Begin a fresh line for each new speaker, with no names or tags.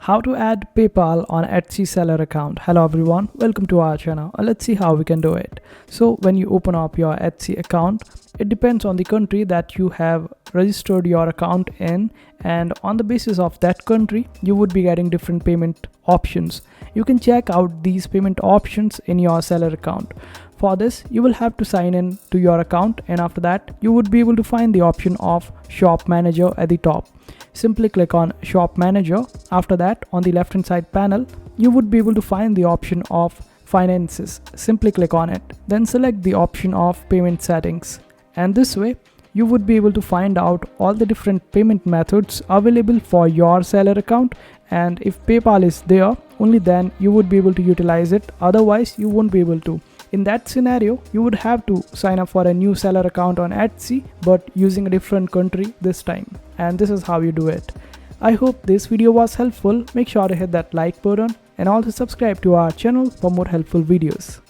How to add PayPal on Etsy seller account. Hello everyone, welcome to our channel. Let's see how we can do it. So when you open up your Etsy account, it depends on the country that you have registered your account in, and on the basis of that country you would be getting different payment options. You can check out these payment options in your seller account. For this, you will have to sign in to your account, and after that you would be able to find the option of Shop Manager at the top. Simply click on Shop Manager. After that, on the left hand side panel, you would be able to find the option of Finances. Simply click on it. Then select the option of Payment Settings. And this way, you would be able to find out all the different payment methods available for your seller account. And if PayPal is there, only then you would be able to utilize it. Otherwise, you won't be able to. In that scenario, you would have to sign up for a new seller account on Etsy, but using a different country this time. And this is how you do it. I hope this video was helpful. Make sure to hit that like button and also subscribe to our channel for more helpful videos.